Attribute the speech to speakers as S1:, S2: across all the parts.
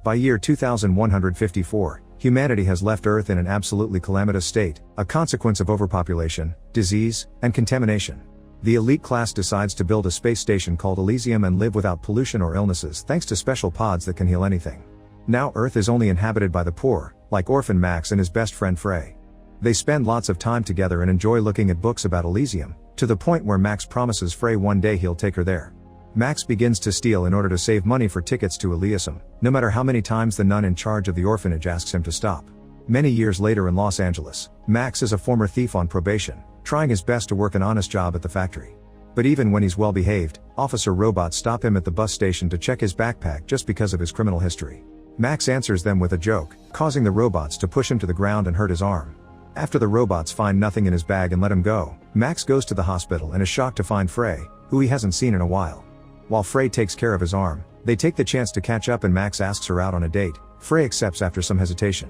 S1: By year 2154, humanity has left Earth in an absolutely calamitous state, a consequence of overpopulation, disease, and contamination. The elite class decides to build a space station called Elysium and live without pollution or illnesses thanks to special pods that can heal anything. Now Earth is only inhabited by the poor, like orphan Max and his best friend Frey. They spend lots of time together and enjoy looking at books about Elysium, to the point where Max promises Frey one day he'll take her there. Max begins to steal in order to save money for tickets to Elysium, no matter how many times the nun in charge of the orphanage asks him to stop. Many years later in Los Angeles, Max is a former thief on probation, trying his best to work an honest job at the factory. But even when he's well behaved, Officer Robots stop him at the bus station to check his backpack just because of his criminal history. Max answers them with a joke, causing the robots to push him to the ground and hurt his arm. After the robots find nothing in his bag and let him go, Max goes to the hospital and is shocked to find Frey, who he hasn't seen in a while. While Frey takes care of his arm, they take the chance to catch up and Max asks her out on a date. Frey accepts after some hesitation.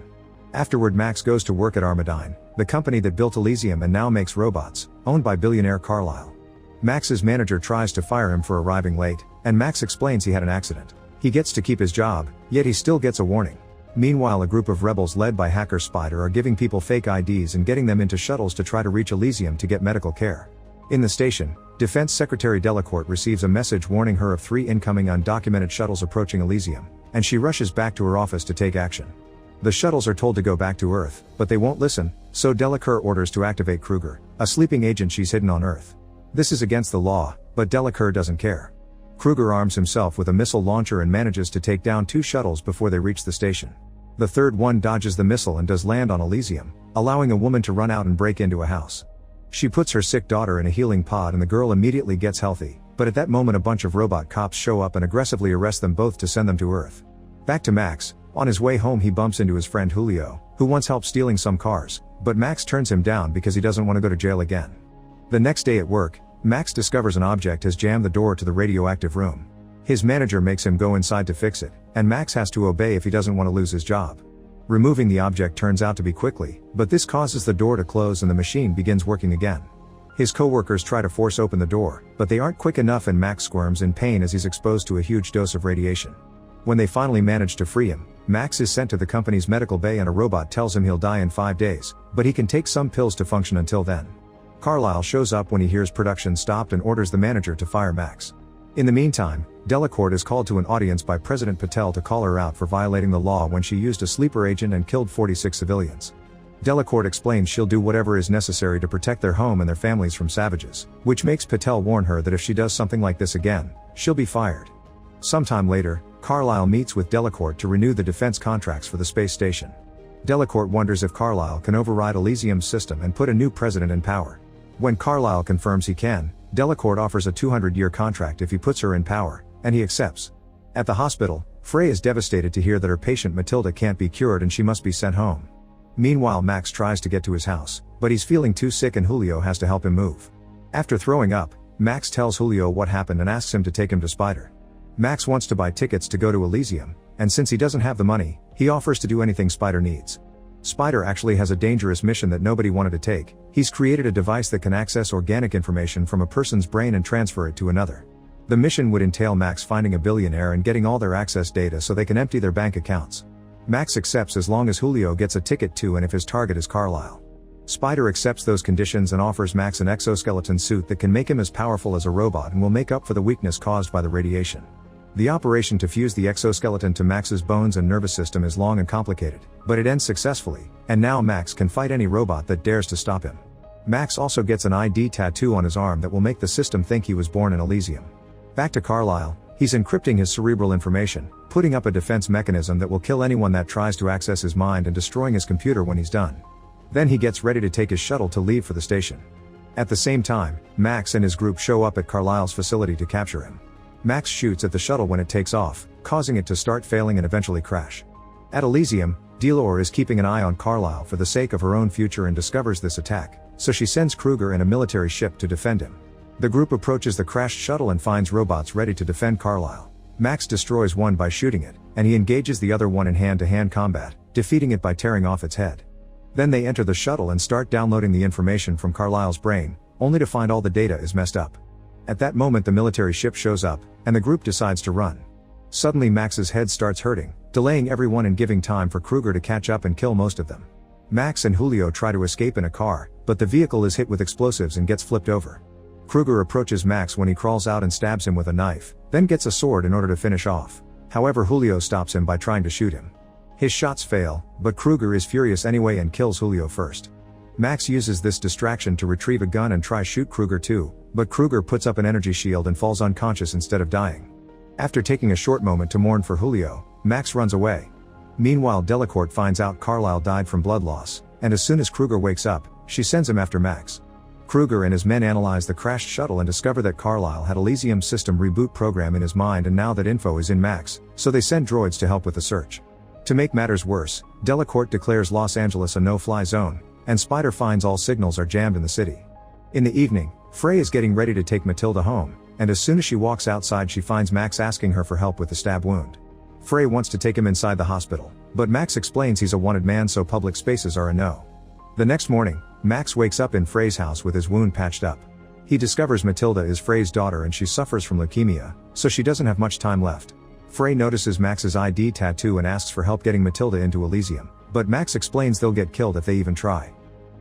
S1: Afterward, Max goes to work at Armadine, the company that built Elysium and now makes robots, owned by billionaire Carlyle. Max's manager tries to fire him for arriving late, and Max explains he had an accident. He gets to keep his job, yet he still gets a warning. Meanwhile, a group of rebels led by hacker Spider are giving people fake IDs and getting them into shuttles to try to reach Elysium to get medical care. In the station, Defense Secretary Delacourt receives a message warning her of 3 incoming undocumented shuttles approaching Elysium, and she rushes back to her office to take action. The shuttles are told to go back to Earth, but they won't listen, so Delacourt orders to activate Kruger, a sleeping agent she's hidden on Earth. This is against the law, but Delacourt doesn't care. Kruger arms himself with a missile launcher and manages to take down 2 shuttles before they reach the station. The third one dodges the missile and does land on Elysium, allowing a woman to run out and break into a house. She puts her sick daughter in a healing pod and the girl immediately gets healthy, but at that moment a bunch of robot cops show up and aggressively arrest them both to send them to Earth. Back to Max. On his way home he bumps into his friend Julio, who wants help stealing some cars, but Max turns him down because he doesn't want to go to jail again. The next day at work, Max discovers an object has jammed the door to the radioactive room. His manager makes him go inside to fix it, and Max has to obey if he doesn't want to lose his job. Removing the object turns out to be quickly, but this causes the door to close and the machine begins working again. His co-workers try to force open the door, but they aren't quick enough and Max squirms in pain as he's exposed to a huge dose of radiation. When they finally manage to free him, Max is sent to the company's medical bay and a robot tells him he'll die in 5 days, but he can take some pills to function until then. Carlyle shows up when he hears production stopped and orders the manager to fire Max. In the meantime, Delacourt is called to an audience by President Patel to call her out for violating the law when she used a sleeper agent and killed 46 civilians. Delacourt explains she'll do whatever is necessary to protect their home and their families from savages, which makes Patel warn her that if she does something like this again, she'll be fired. Sometime later, Carlyle meets with Delacourt to renew the defense contracts for the space station. Delacourt wonders if Carlyle can override Elysium's system and put a new president in power. When Carlyle confirms he can, Delacourt offers a 200-year contract if he puts her in power, and he accepts. At the hospital, Frey is devastated to hear that her patient Matilda can't be cured and she must be sent home. Meanwhile, Max tries to get to his house, but he's feeling too sick and Julio has to help him move. After throwing up, Max tells Julio what happened and asks him to take him to Spider. Max wants to buy tickets to go to Elysium, and since he doesn't have the money, he offers to do anything Spider needs. Spider actually has a dangerous mission that nobody wanted to take. He's created a device that can access organic information from a person's brain and transfer it to another. The mission would entail Max finding a billionaire and getting all their access data so they can empty their bank accounts. Max accepts as long as Julio gets a ticket too and if his target is Carlyle. Spider accepts those conditions and offers Max an exoskeleton suit that can make him as powerful as a robot and will make up for the weakness caused by the radiation. The operation to fuse the exoskeleton to Max's bones and nervous system is long and complicated, but it ends successfully, and now Max can fight any robot that dares to stop him. Max also gets an ID tattoo on his arm that will make the system think he was born in Elysium. Back to Carlyle, he's encrypting his cerebral information, putting up a defense mechanism that will kill anyone that tries to access his mind and destroying his computer when he's done. Then he gets ready to take his shuttle to leave for the station. At the same time, Max and his group show up at Carlyle's facility to capture him. Max shoots at the shuttle when it takes off, causing it to start failing and eventually crash. At Elysium, Delor is keeping an eye on Carlyle for the sake of her own future and discovers this attack, so she sends Kruger and a military ship to defend him. The group approaches the crashed shuttle and finds robots ready to defend Carlyle. Max destroys one by shooting it, and he engages the other one in hand-to-hand combat, defeating it by tearing off its head. Then they enter the shuttle and start downloading the information from Carlyle's brain, only to find all the data is messed up. At that moment the military ship shows up, and the group decides to run. Suddenly Max's head starts hurting, delaying everyone and giving time for Kruger to catch up and kill most of them. Max and Julio try to escape in a car, but the vehicle is hit with explosives and gets flipped over. Kruger approaches Max when he crawls out and stabs him with a knife, then gets a sword in order to finish off. However, Julio stops him by trying to shoot him. His shots fail, but Kruger is furious anyway and kills Julio first. Max uses this distraction to retrieve a gun and try shoot Kruger too, but Kruger puts up an energy shield and falls unconscious instead of dying. After taking a short moment to mourn for Julio, Max runs away. Meanwhile, Delacourt finds out Carlisle died from blood loss, and as soon as Kruger wakes up, she sends him after Max. Kruger and his men analyze the crashed shuttle and discover that Carlisle had Elysium system reboot program in his mind, and now that info is in Max, so they send droids to help with the search. To make matters worse, Delacourt declares Los Angeles a no-fly zone, and Spider finds all signals are jammed in the city. In the evening, Frey is getting ready to take Matilda home, and as soon as she walks outside she finds Max asking her for help with the stab wound. Frey wants to take him inside the hospital, but Max explains he's a wanted man, so public spaces are a no. The next morning, Max wakes up in Frey's house with his wound patched up. He discovers Matilda is Frey's daughter and she suffers from leukemia, so she doesn't have much time left. Frey notices Max's ID tattoo and asks for help getting Matilda into Elysium, but Max explains they'll get killed if they even try.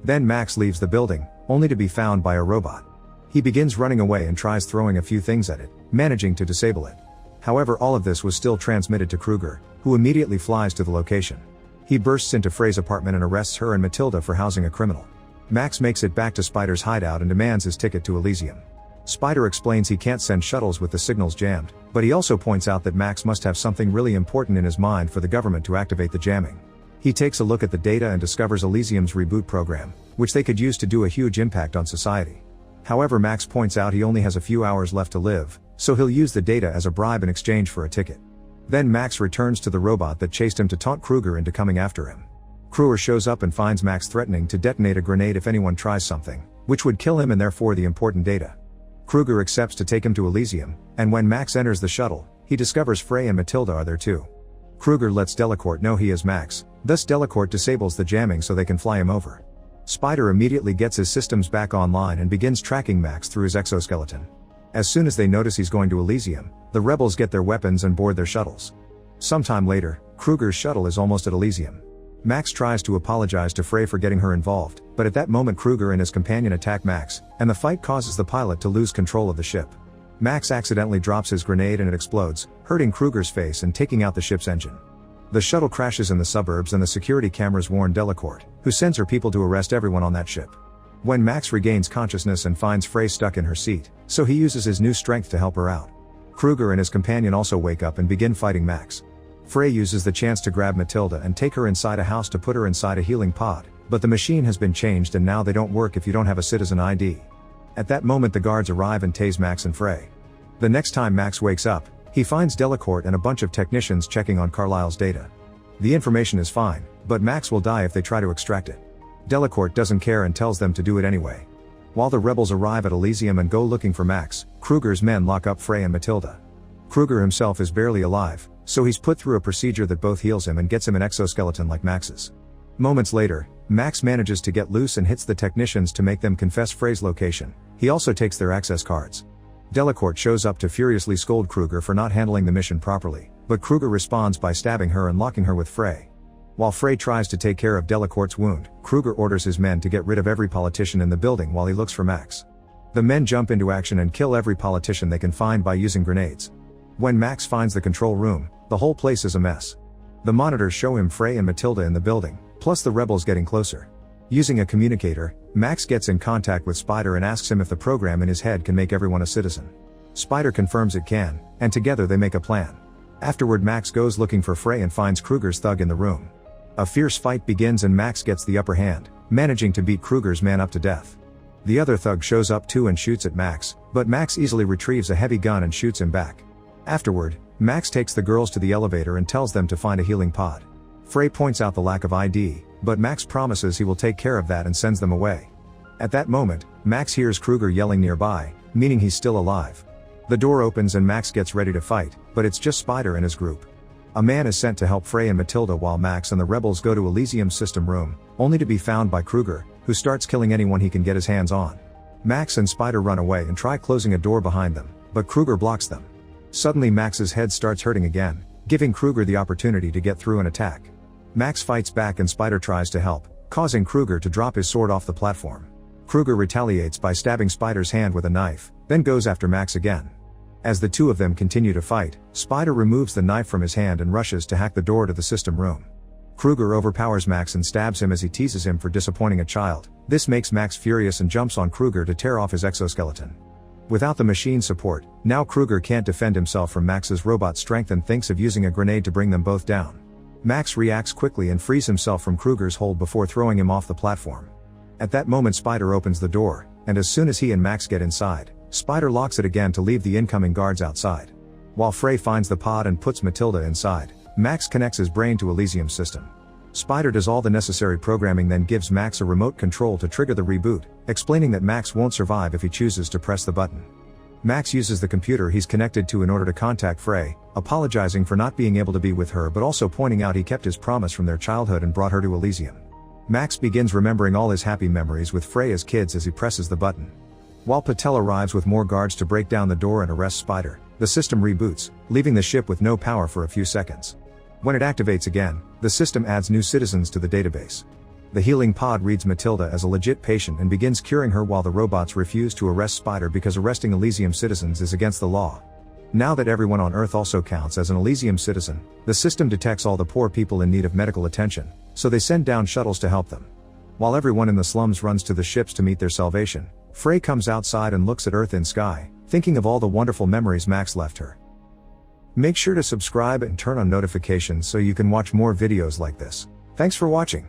S1: Then Max leaves the building, only to be found by a robot. He begins running away and tries throwing a few things at it, managing to disable it. However, all of this was still transmitted to Kruger, who immediately flies to the location. He bursts into Frey's apartment and arrests her and Matilda for housing a criminal. Max makes it back to Spider's hideout and demands his ticket to Elysium. Spider explains he can't send shuttles with the signals jammed, but he also points out that Max must have something really important in his mind for the government to activate the jamming. He takes a look at the data and discovers Elysium's reboot program, which they could use to do a huge impact on society. However, Max points out he only has a few hours left to live, so he'll use the data as a bribe in exchange for a ticket. Then Max returns to the robot that chased him to taunt Kruger into coming after him. Kruger shows up and finds Max threatening to detonate a grenade if anyone tries something, which would kill him and therefore the important data. Kruger accepts to take him to Elysium, and when Max enters the shuttle, he discovers Frey and Matilda are there too. Kruger lets Delacourt know he is Max, thus Delacourt disables the jamming so they can fly him over. Spider immediately gets his systems back online and begins tracking Max through his exoskeleton. As soon as they notice he's going to Elysium, the rebels get their weapons and board their shuttles. Sometime later, Kruger's shuttle is almost at Elysium. Max tries to apologize to Frey for getting her involved, but at that moment Kruger and his companion attack Max, and the fight causes the pilot to lose control of the ship. Max accidentally drops his grenade and it explodes, hurting Kruger's face and taking out the ship's engine. The shuttle crashes in the suburbs and the security cameras warn Delacourt, who sends her people to arrest everyone on that ship. When Max regains consciousness and finds Frey stuck in her seat, so he uses his new strength to help her out. Kruger and his companion also wake up and begin fighting Max. Frey uses the chance to grab Matilda and take her inside a house to put her inside a healing pod, but the machine has been changed and now they don't work if you don't have a citizen ID. At that moment the guards arrive and tase Max and Frey. The next time Max wakes up, he finds Delacourt and a bunch of technicians checking on Carlisle's data. The information is fine, but Max will die if they try to extract it. Delacourt doesn't care and tells them to do it anyway. While the rebels arrive at Elysium and go looking for Max, Kruger's men lock up Frey and Matilda. Kruger himself is barely alive, so he's put through a procedure that both heals him and gets him an exoskeleton like Max's. Moments later, Max manages to get loose and hits the technicians to make them confess Frey's location. He also takes their access cards. Delacourt shows up to furiously scold Kruger for not handling the mission properly, but Kruger responds by stabbing her and locking her with Frey. While Frey tries to take care of Delacourt's wound, Kruger orders his men to get rid of every politician in the building while he looks for Max. The men jump into action and kill every politician they can find by using grenades. When Max finds the control room, the whole place is a mess. The monitors show him Frey and Matilda in the building, plus the rebels getting closer. Using a communicator, Max gets in contact with Spider and asks him if the program in his head can make everyone a citizen. Spider confirms it can, and together they make a plan. Afterward, Max goes looking for Frey and finds Kruger's thug in the room. A fierce fight begins and Max gets the upper hand, managing to beat Kruger's man up to death. The other thug shows up too and shoots at Max, but Max easily retrieves a heavy gun and shoots him back. Afterward, Max takes the girls to the elevator and tells them to find a healing pod. Frey points out the lack of ID, but Max promises he will take care of that and sends them away. At that moment, Max hears Kruger yelling nearby, meaning he's still alive. The door opens and Max gets ready to fight, but it's just Spider and his group. A man is sent to help Frey and Matilda while Max and the rebels go to Elysium's system room, only to be found by Kruger, who starts killing anyone he can get his hands on. Max and Spider run away and try closing a door behind them, but Kruger blocks them. Suddenly Max's head starts hurting again, giving Kruger the opportunity to get through and attack. Max fights back and Spider tries to help, causing Kruger to drop his sword off the platform. Kruger retaliates by stabbing Spider's hand with a knife, then goes after Max again. As the two of them continue to fight, Spider removes the knife from his hand and rushes to hack the door to the system room. Kruger overpowers Max and stabs him as he teases him for disappointing a child. This makes Max furious and jumps on Kruger to tear off his exoskeleton. Without the machine's support, now Kruger can't defend himself from Max's robot strength and thinks of using a grenade to bring them both down. Max reacts quickly and frees himself from Kruger's hold before throwing him off the platform. At that moment Spider opens the door, and as soon as he and Max get inside, Spider locks it again to leave the incoming guards outside. While Frey finds the pod and puts Matilda inside, Max connects his brain to Elysium's system. Spider does all the necessary programming, then gives Max a remote control to trigger the reboot, explaining that Max won't survive if he chooses to press the button. Max uses the computer he's connected to in order to contact Frey, apologizing for not being able to be with her but also pointing out he kept his promise from their childhood and brought her to Elysium. Max begins remembering all his happy memories with Frey as kids as he presses the button. While Patel arrives with more guards to break down the door and arrest Spider, the system reboots, leaving the ship with no power for a few seconds. When it activates again, the system adds new citizens to the database. The healing pod reads Matilda as a legit patient and begins curing her while the robots refuse to arrest Spider because arresting Elysium citizens is against the law. Now that everyone on Earth also counts as an Elysium citizen, the system detects all the poor people in need of medical attention, so they send down shuttles to help them. While everyone in the slums runs to the ships to meet their salvation, Frey comes outside and looks at Earth in sky, thinking of all the wonderful memories Max left her. Make sure to subscribe and turn on notifications so you can watch more videos like this. Thanks for watching.